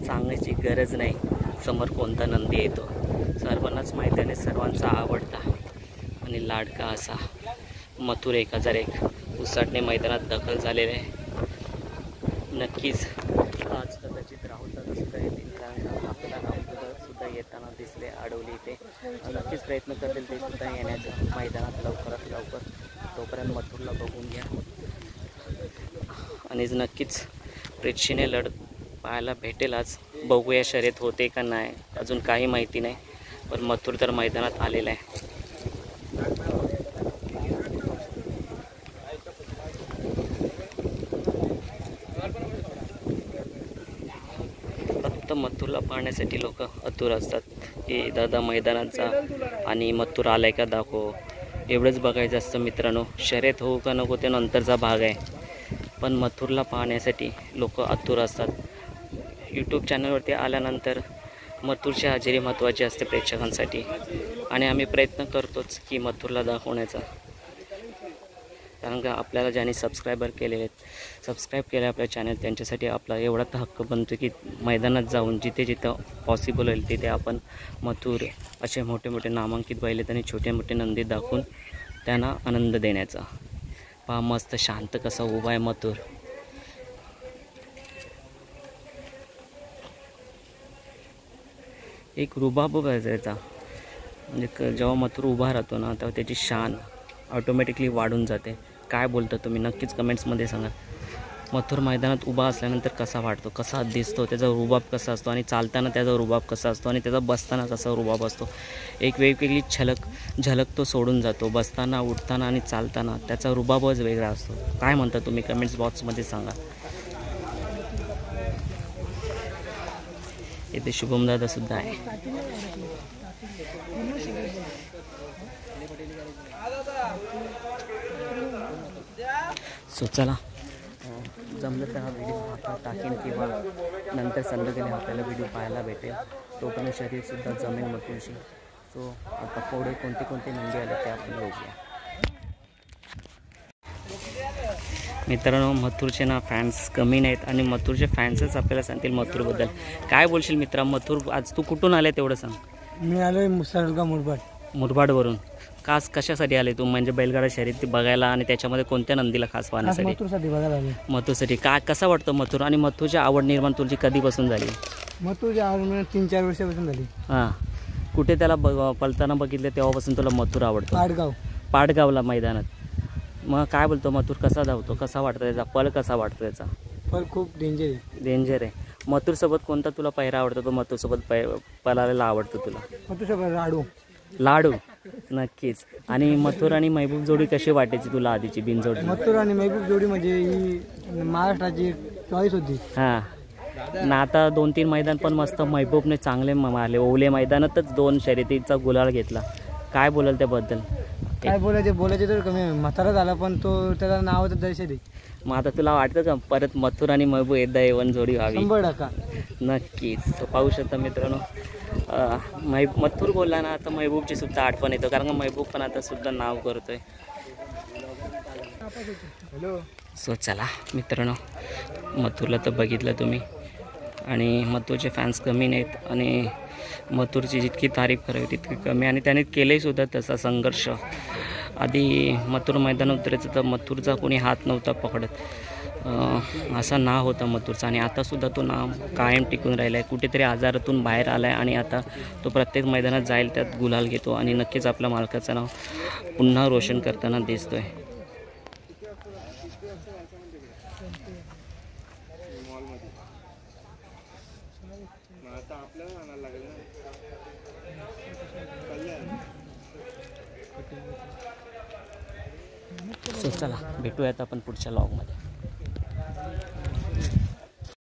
सांगण्याची गरज नाही समोर कोणता नंदी येतो. सर्वांनाच माहिती आहे, सर्वांचा आवडता आणि लाडका असा मथुर 1001 उसाटणे मैदानात दाखल झालेले आहे. नक्कीच आज कदाचित राहुल दादा सुद्धा येतील, कारण आपल्याला राहुल दादा सुद्धा येताना दिसले आडवली इथे. नक्कीच प्रयत्न करतील ते सुद्धा येण्याचा मैदानात लवकरात लवकर. तोपर्यंत मथुरला बघून घ्या आणि नक्कीच प्रेक्षणीय लढत पाहायला भेटेल. आज बघूया शर्यत होते का नाही, अजून काही माहिती नाही, पण मथुर तर मैदानात आलेला आहे. फक्त मथुरला पाहण्यासाठी लोक आतुर असतात की दादा मैदानात जा आणि मथुर आलाय का दाखव, एवढंच बघायचं असतं मित्रांनो. शर्यत होऊ का नको ते नंतरचा भाग आहे, पण मथुरला पाहण्यासाठी लोक आतुर असतात. यूट्यूब चॅनलवरती आल्यानंतर मथुरची हजेरी महत्त्वाची असते प्रेक्षकांसाठी आणि आम्ही प्रयत्न करतोच की मथुरला दाखवण्याचा. कारण का आपल्याला ज्यांनी सबस्क्राईब केले आपल्या चॅनल, त्यांच्यासाठी आपला एवढा तर हक्क बनतो की मैदानात जाऊन जिथे जिथं पॉसिबल होईल तिथे आपण मथुर असे मोठे मोठे नामांकित बैल आणि छोटे मोठे नंदी दाखवून त्यांना आनंद देण्याचा. पहा मस्त शांत कसा उभा आहे मथुर. एक रुबाब त्याचा, म्हणजे जेव्हा मथुर उभा राहतो ना तेव्हा त्याची शान ऑटोमॅटिकली वाढून जाते. काय बोलता तुम्ही नक्कीच कमेंट्समध्ये सांगा. मथुर मैदानात उभा असल्यानंतर कसा वाटतो, कसा दिसतो, त्याचा रुबाब कसा असतो आणि चालताना त्याचा रुबाब कसा असतो आणि त्याचा बसताना कसा रुबाब असतो. एक वेगवेगळी झलक तो सोडून जातो. बसताना, उठताना आणि चालताना त्याचा रुबाबच वेगळा असतो. काय म्हणता तुम्ही कमेंट्स बॉक्समध्ये सांगा. इथे शुभम दादा सुद्धा आहे. सो चला, जमलं तर हा व्हिडिओ आता टाकेन किंवा नंतर संध्याकाळी आपल्याला व्हिडिओ पाहायला भेटेल. तोपर्यंत शरीरसुद्धा जमेल मथुरशी. सो आता पुढे कोणते नंदी आले ते आपण बघूया. मित्रांनो, मथुरचे ना फॅन्स कमी नाहीत आणि मथुरचे फॅन्सच आपल्याला सांगतील मथुरबद्दल. काय बोलशील मित्रा, मथुर आज तू कुठून आले तेवढं सांग. मी आलोय मुरबाडवरून. कशासाठी आले तू, म्हणजे बैलगाडा शर्यती बघायला आणि त्याच्यामध्ये कोणत्या नंदीला खास पाहण्यासाठी? मथुरसाठी बघायला आलोय. मथुरसाठी. कसा वाटतं मथुर आणि मथुरची आवड निर्माण तुझी कधीपासून झाली? मथुरची आवड 3-4 वर्षापासून झाली. हां, कुठे त्याला पलताना बघितलं तेव्हापासून तुला मथुर आवडतो? पाडगावला मैदानात. मग काय बोलतो मथुर कसा धावतो, कसा वाटतं त्याचा पल, कसा वाटतो त्याचा पल? खूप डेंजर आहे. मथुरसोबत कोणता तुला पहिरा आवडतो, तो मथुरसोबत पळायला आवडतो तुला? मथुरसोबत लाडू. नक्कीच. आणि मथुर आणि महबूब जोडी कशी वाटायची तुला आधीची बिनजोडी? मथुर आणि महबूब जोडी म्हणजे ही महाराष्ट्राची चॉईस होती. हां ना, आता 2-3 मैदान पण मस्त महबूबने चांगले मारले. ओवले मैदानातच 2 शर्यतीचा गुलाल घेतला. काय बोलाल त्याबद्दल? काय बोलायचे तर कमी. म्हातारा झाला पण तो त्याला नावाचं दर्शन आहे. मग आता तुला वाटतं का परत मथुर आणि महबूब एकदा येऊन जोडी व्हावी? 100%. नक्कीच. तो पाहू शकता मित्रांनो, मथुर बोलला ना आता महबूबची सुद्धा आठवण येतो, कारण का महबूब पण आता सुद्धा नाव करतोय. सो चला मित्रांनो, मथुरला तर बघितलं तुम्ही आणि मथुरचे फॅन्स कमी नाहीत आणि मथुरची जितकी तारीफ करावी तितकी कमी, आणि त्याने केलंही सुद्धा तसा संघर्ष. आधी मथुर मैदानात उतरायचं तर मथुरचा कोणी हात नव्हता पकडत, असा नाव होता मथुरचा, आणि आतासुद्धा तो नाव कायम टिकून राहिला आहे. कुठेतरी आजारातून बाहेर आला आहे आणि आता तो प्रत्येक मैदानात जाईल त्यात गुलाल घेतो आणि नक्कीच आपल्या मालकाचं नाव पुन्हा रोशन करताना दिसतो आहे. सो चला भेटूयात आपण पुढच्या व्लॉगमध्ये.